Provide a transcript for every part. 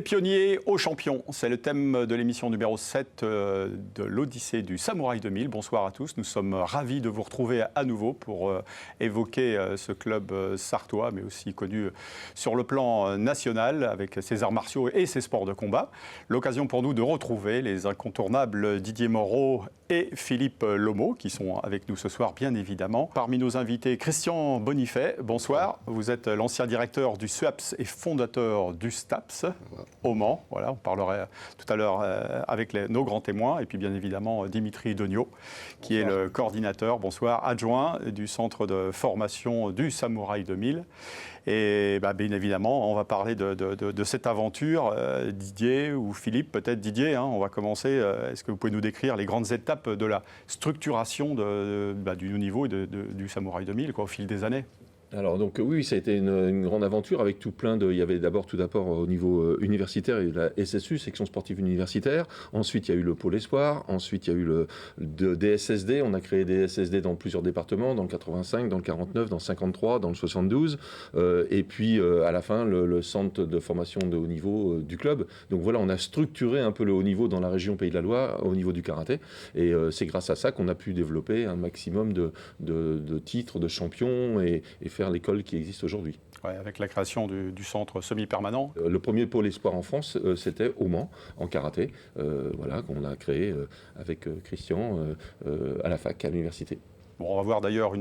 pionniers aux champions, c'est le thème de l'émission numéro 7 de l'Odyssée du Samouraï 2000. Bonsoir à tous, nous sommes ravis de vous retrouver à nouveau pour évoquer ce club sartois, mais aussi connu sur le plan national avec ses arts martiaux et ses sports de combat. L'occasion pour nous de retrouver les incontournables Didier Moreau et Philippe Lomo, qui sont avec nous ce soir, bien évidemment. Parmi nos invités, Christian Bonifay, bonsoir. Vous êtes l'ancien directeur du SUAPS et fondateur du STAPS au Mans. Voilà, on parlera tout à l'heure avec nos grands témoins. Et puis, bien évidemment, Dimitri Dogno, qui est le coordinateur, bonsoir, adjoint du centre de formation du Samouraï 2000. Et bien évidemment, on va parler de cette aventure. Didier ou Philippe, peut-être Didier, on va commencer. Est-ce que vous pouvez nous décrire les grandes étapes de la structuration du haut niveau et du Samouraï 2000 au fil des années ? Alors donc oui, ça a été une grande aventure avec tout plein de... Il y avait tout d'abord au niveau universitaire, il y a eu la SSU, section sportive universitaire. Ensuite, il y a eu le pôle espoir. Ensuite, il y a eu le DSSD. On a créé des SSD dans plusieurs départements, dans le 85, dans le 49, dans le 53, dans le 72. Et puis à la fin, le centre de formation de haut niveau du club. Donc voilà, on a structuré un peu le haut niveau dans la région Pays de la Loire au niveau du karaté. Et c'est grâce à ça qu'on a pu développer un maximum de titres, de champions et faire l'école qui existe aujourd'hui. Ouais, avec la création du centre semi-permanent. Le premier pôle espoir en France, c'était au Mans, en karaté, qu'on a créé avec Christian à la fac, à l'université. Bon, on va voir d'ailleurs,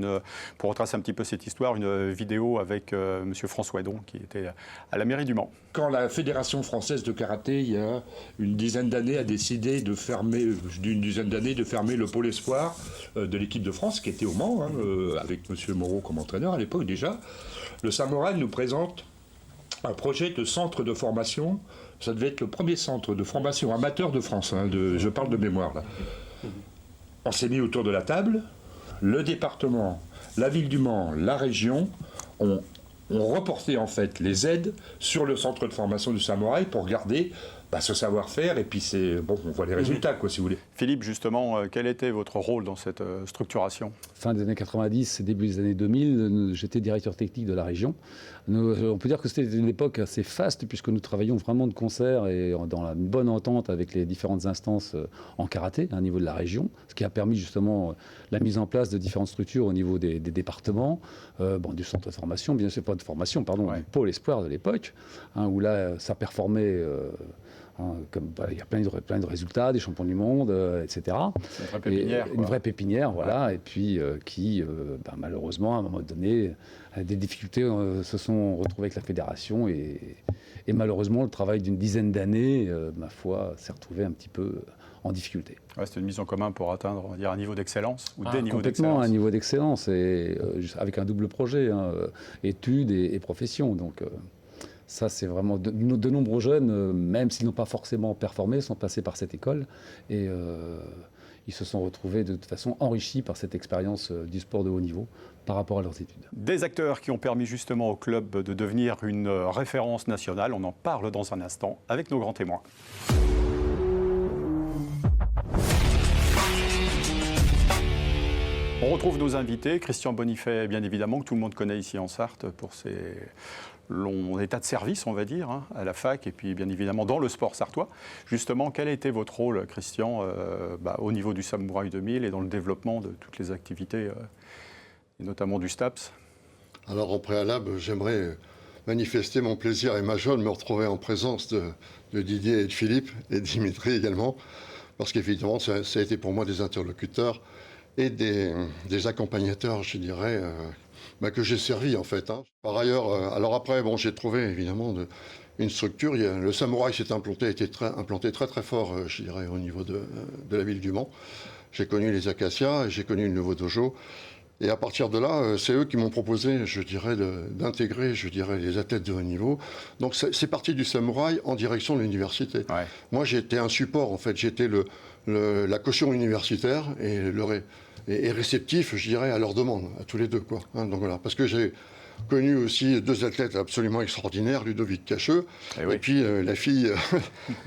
pour retracer un petit peu cette histoire, une vidéo avec M. François Edon, qui était à la mairie du Mans. Quand la Fédération française de karaté, il y a une dizaine d'années, a décidé de fermer le pôle espoir de l'équipe de France, qui était au Mans, avec M. Moreau comme entraîneur à l'époque déjà, le Samouraï nous présente un projet de centre de formation. Ça devait être le premier centre de formation amateur de France, je parle de mémoire là. On s'est mis autour de la table. Le département, la ville du Mans, la région ont reporté en fait les aides sur le centre de formation du Samouraï pour garder ce savoir-faire, et puis on voit les résultats, si vous voulez. Philippe, justement, quel était votre rôle dans cette structuration ? Fin des années 90 et début des années 2000, j'étais directeur technique de la région. On peut dire que c'était une époque assez faste, puisque nous travaillions vraiment de concert et dans la bonne entente avec les différentes instances en karaté, à niveau de la région, ce qui a permis justement la mise en place de différentes structures au niveau des départements, du centre de formation, bien sûr pas de formation, pardon, du pôle espoir de l'époque, où là, ça performait... il y a plein de résultats, des champions du monde, etc. Une vraie pépinière. Une vraie pépinière, voilà. Et puis qui, malheureusement, à un moment donné, des difficultés se sont retrouvées avec la fédération. Et malheureusement, le travail d'une dizaine d'années, ma foi, s'est retrouvé un petit peu en difficulté. Ouais, c'était une mise en commun pour atteindre, on va dire, un niveau d'excellence ou des niveaux d'excellence. Complètement, un niveau d'excellence, et avec un double projet, études et profession. Donc... Ça, c'est vraiment de nombreux jeunes, même s'ils n'ont pas forcément performé, sont passés par cette école et ils se sont retrouvés de toute façon enrichis par cette expérience du sport de haut niveau par rapport à leurs études. Des acteurs qui ont permis justement au club de devenir une référence nationale. On en parle dans un instant avec nos grands témoins. On retrouve nos invités. Christian Bonifay, bien évidemment, que tout le monde connaît ici en Sarthe pour ses long état de service, on va dire, à la fac et puis bien évidemment dans le sport sartois. Justement, quel a été votre rôle, Christian, au niveau du Samouraï 2000 et dans le développement de toutes les activités, et notamment du STAPS ? Alors, en préalable, j'aimerais manifester mon plaisir et ma joie de me retrouver en présence de Didier et de Philippe, et de Dimitri également, parce qu'évidemment, ça a été pour moi des interlocuteurs et des accompagnateurs, je dirais, que j'ai servi en fait. Par ailleurs, alors après, j'ai trouvé évidemment une structure. Le Samouraï s'est implanté très très fort, je dirais, au niveau de la ville du Mans. J'ai connu les Acacias et j'ai connu le nouveau dojo. Et à partir de là, c'est eux qui m'ont proposé, je dirais, d'intégrer, je dirais, les athlètes de haut niveau. Donc c'est parti du Samouraï en direction de l'université. Ouais. Moi, j'étais un support, en fait. J'étais la caution universitaire et réceptif, je dirais, à leurs demandes, à tous les deux, quoi. Donc voilà, parce que connu aussi 2 athlètes absolument extraordinaires, Ludovic Cacheux, et puis la fille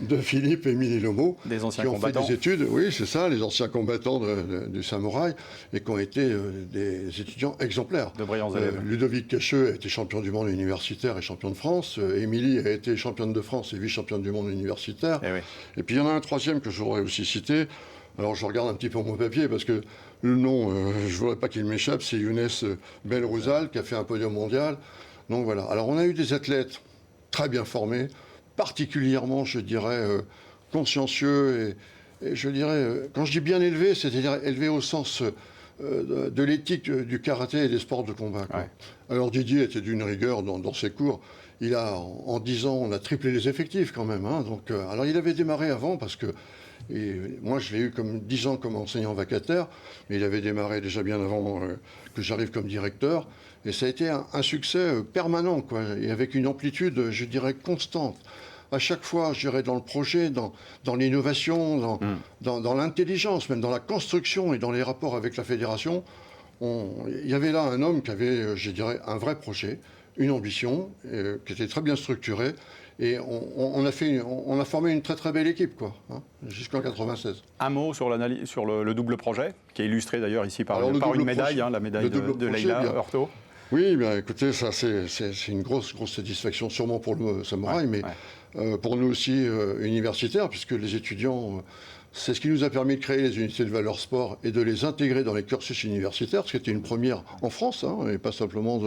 de Philippe, Émilie Lomo, des anciens qui ont combattants. fait des études, oui c'est ça, les anciens combattants du samouraï, et qui ont été des étudiants exemplaires. De brillants élèves. Ludovic Cacheux a été champion du monde universitaire et champion de France, Émilie a été championne de France et vice-championne du monde universitaire, et puis il y en a un troisième que j'aurais aussi cité. Alors je regarde un petit peu mon papier parce que le nom, je ne voudrais pas qu'il m'échappe, c'est Younes Belrouzal qui a fait un podium mondial. Donc voilà. Alors on a eu des athlètes très bien formés, particulièrement, je dirais, consciencieux et je dirais, quand je dis bien élevés, c'est-à-dire élevés au sens de l'éthique du karaté et des sports de combat. Quoi. Alors Didier était d'une rigueur dans ses cours. Il a, en 10 ans, on a triplé les effectifs quand même. Hein. Donc, alors il avait démarré avant parce que et moi, je l'ai eu comme 10 ans comme enseignant vacataire, mais il avait démarré déjà bien avant que j'arrive comme directeur. Et ça a été un succès permanent, quoi, et avec une amplitude, je dirais, constante. À chaque fois, je dirais, dans le projet, dans l'innovation, dans l'intelligence, même dans la construction et dans les rapports avec la fédération, il y avait là un homme qui avait, je dirais, un vrai projet, une ambition, qui était très bien structurée. Et on a formé une très très belle équipe, quoi, hein, jusqu'en 96. Un mot sur le double projet, qui est illustré d'ailleurs ici par une médaille, la médaille de Leïla Hurtado. Oui, bien, écoutez, ça c'est une grosse satisfaction, sûrement pour le samouraï, mais pour nous aussi universitaires, puisque les étudiants... C'est ce qui nous a permis de créer les unités de valeur sport et de les intégrer dans les cursus universitaires, ce qui était une première en France, hein, et pas simplement,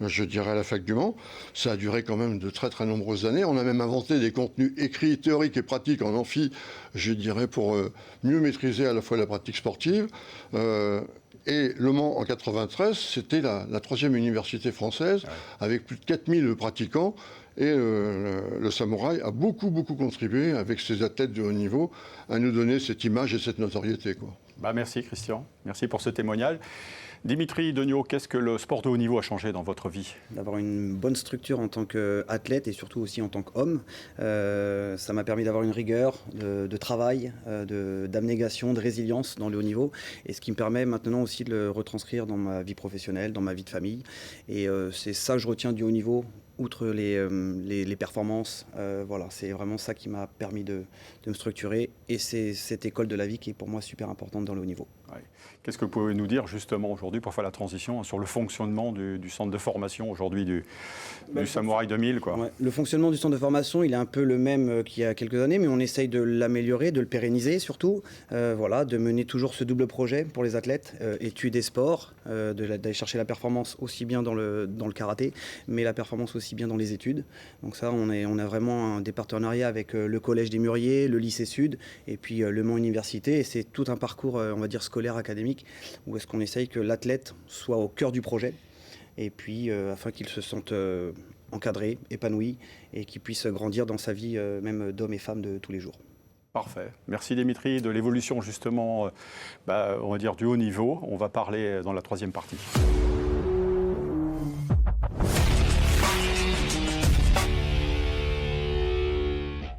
je dirais, à la fac du Mans. Ça a duré quand même de très très nombreuses années. On a même inventé des contenus écrits, théoriques et pratiques en amphi, je dirais, pour mieux maîtriser à la fois la pratique sportive. Et Le Mans, en 93, c'était la 3e université française, avec plus de 4000 pratiquants. Et le samouraï a beaucoup contribué, avec ses athlètes de haut niveau, à nous donner cette image et cette notoriété, quoi. Merci Christian, merci pour ce témoignage. Dimitri Degnaud, qu'est-ce que le sport de haut niveau a changé dans votre vie ? D'avoir une bonne structure en tant qu'athlète et surtout aussi en tant qu'homme. Ça m'a permis d'avoir une rigueur de travail, d'abnégation, de résilience dans le haut niveau. Et ce qui me permet maintenant aussi de le retranscrire dans ma vie professionnelle, dans ma vie de famille. Et c'est ça que je retiens du haut niveau. Outre les performances, voilà, c'est vraiment ça qui m'a permis de me structurer. Et c'est cette école de la vie qui est pour moi super importante dans le haut niveau. Ouais. Qu'est-ce que vous pouvez nous dire justement aujourd'hui pour faire la transition sur le fonctionnement du centre de formation aujourd'hui du Samouraï 2000, quoi. Ouais, le fonctionnement du centre de formation, il est un peu le même qu'il y a quelques années, mais on essaye de l'améliorer, de le pérenniser surtout. Voilà, de mener toujours ce double projet pour les athlètes, études et sport, d'aller chercher la performance aussi bien dans le karaté, mais la performance aussi bien dans les études. Donc ça, on a vraiment des partenariats avec le Collège des Mûriers, le Lycée Sud, et puis le Mans Université. Et c'est tout un parcours, on va dire, scolaire, académique, où est-ce qu'on essaye que l'athlète soit au cœur du projet, et puis afin qu'il se sente encadré, épanoui, et qu'il puisse grandir dans sa vie, même d'homme et femme de tous les jours. Parfait. Merci Dimitri. De l'évolution justement, on va dire du haut niveau. On va parler dans la 3e partie.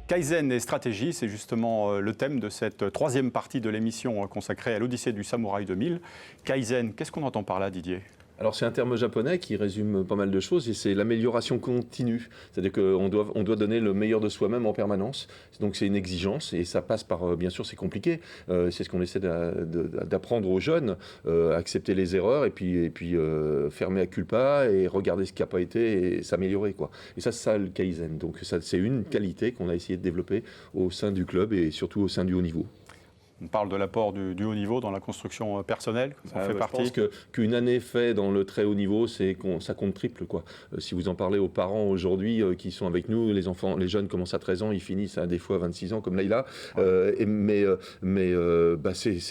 Kaizen et stratégie, c'est justement le thème de cette 3e partie de l'émission consacrée à l'Odyssée du Samouraï 2000. Kaizen, qu'est-ce qu'on entend par là, Didier ? Alors c'est un terme japonais qui résume pas mal de choses et c'est l'amélioration continue. C'est-à-dire qu'on doit donner le meilleur de soi-même en permanence. Donc c'est une exigence et ça passe par, bien sûr c'est compliqué, c'est ce qu'on essaie d'apprendre aux jeunes, accepter les erreurs et puis fermer à culpa et regarder ce qui n'a pas été et s'améliorer, quoi. Et ça, c'est ça le Kaizen. Donc ça, c'est une qualité qu'on a essayé de développer au sein du club et surtout au sein du haut niveau. On parle de l'apport du haut niveau dans la construction personnelle. Ça fait partie. Je pense qu'une année faite dans le très haut niveau, ça compte triple, quoi. Si vous en parlez aux parents aujourd'hui qui sont avec nous, les enfants, les jeunes commencent à 13 ans, ils finissent à des fois à 26 ans comme Leïla.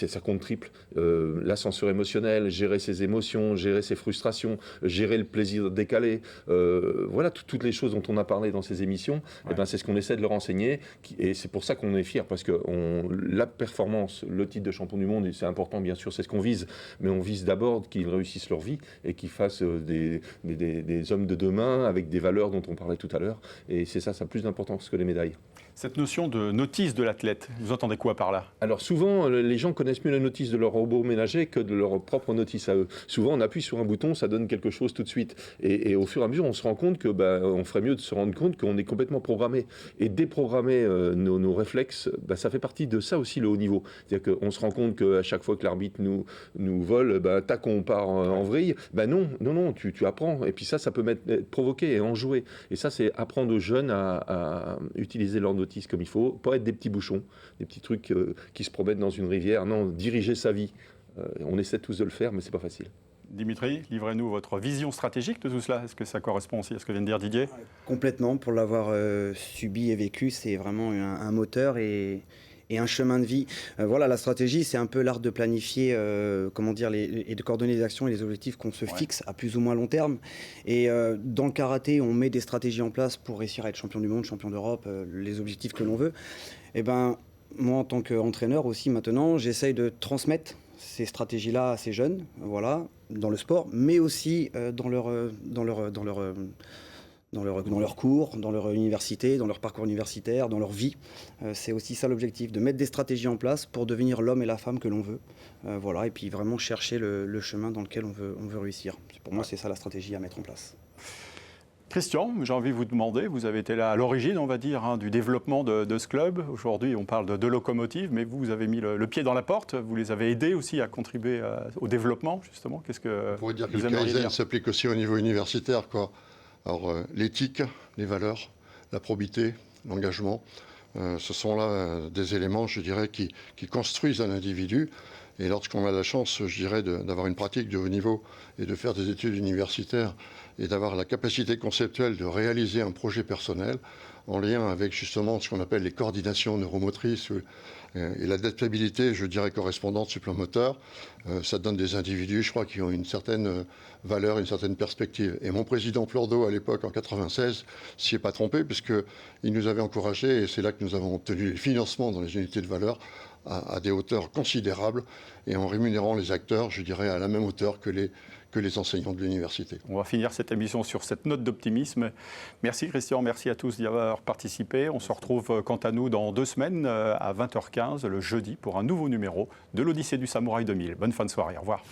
Ça compte triple. L'ascenseur émotionnel, gérer ses émotions, gérer ses frustrations, gérer le plaisir décalé. Voilà toutes les choses dont on a parlé dans ces émissions. Ouais. C'est ce qu'on essaie de leur enseigner et c'est pour ça qu'on est fiers parce que la performance, le titre de champion du monde, c'est important bien sûr, c'est ce qu'on vise, mais on vise d'abord qu'ils réussissent leur vie et qu'ils fassent des hommes de demain avec des valeurs dont on parlait tout à l'heure, et c'est ça a plus d'importance que les médailles. Cette notion de notice de l'athlète, vous entendez quoi par là? Alors souvent, les gens connaissent mieux la notice de leur robot ménager que de leur propre notice à eux. Souvent, on appuie sur un bouton, ça donne quelque chose tout de suite. Et au fur et à mesure, on se rend compte que, on ferait mieux de se rendre compte qu'on est complètement programmé. Et déprogrammer nos réflexes, ça fait partie de ça aussi, le haut niveau. C'est-à-dire qu'on se rend compte qu'à chaque fois que l'arbitre nous vole, tac, on part en vrille. Non, tu apprends. Et puis ça peut être provoqué et enjoué. Et ça, c'est apprendre aux jeunes à utiliser leur notice comme il faut, pas être des petits bouchons, des petits trucs qui se promènent dans une rivière. Non, diriger sa vie. On essaie tous de le faire, mais c'est pas facile. Dimitri, livrez-nous votre vision stratégique de tout cela. Est-ce que ça correspond aussi à ce que vient de dire Didier? Complètement, pour l'avoir subi et vécu, c'est vraiment un moteur et un chemin de vie. Voilà, la stratégie, c'est un peu l'art de planifier, et de coordonner les actions et les objectifs qu'on se fixe à plus ou moins long terme. Et dans le karaté, on met des stratégies en place pour réussir à être champion du monde, champion d'Europe, les objectifs que l'on veut. Et moi, en tant qu'entraîneur aussi, maintenant, j'essaye de transmettre ces stratégies-là à ces jeunes, voilà, dans le sport, mais aussi dans leur cours, dans leur université, dans leur parcours universitaire, dans leur vie. C'est aussi ça l'objectif, de mettre des stratégies en place pour devenir l'homme et la femme que l'on veut. Voilà, et puis vraiment chercher le chemin dans lequel on veut réussir. Pour moi, c'est ça la stratégie à mettre en place. Christian, j'ai envie de vous demander, vous avez été là à l'origine, on va dire, du développement de ce club. Aujourd'hui, on parle de locomotive, mais vous avez mis le pied dans la porte. Vous les avez aidés aussi à contribuer au développement, justement. Qu'est-ce que On pourrait dire que vous le aimeriez Kaizen dire? s'applique aussi au niveau universitaire, quoi. Alors, l'éthique, les valeurs, la probité, l'engagement, ce sont là des éléments, je dirais, qui construisent un individu. Et lorsqu'on a la chance, je dirais, d'avoir une pratique de haut niveau et de faire des études universitaires et d'avoir la capacité conceptuelle de réaliser un projet personnel en lien avec justement ce qu'on appelle les coordinations neuromotrices et l'adaptabilité, je dirais, correspondante supplémentaire, ça donne des individus, je crois, qui ont une certaine valeur, une certaine perspective. Et mon président Plordeau, à l'époque, en 96, s'y est pas trompé, puisqu'il nous avait encouragés, et c'est là que nous avons obtenu les financements dans les unités de valeur à des hauteurs considérables, et en rémunérant les acteurs, je dirais, à la même hauteur que les enseignants de l'université. On va finir cette émission sur cette note d'optimisme. Merci Christian, merci à tous d'y avoir participé. On se retrouve quant à nous dans 2 semaines à 20h15, le jeudi, pour un nouveau numéro de l'Odyssée du Samouraï 2000. Bonne fin de soirée, au revoir.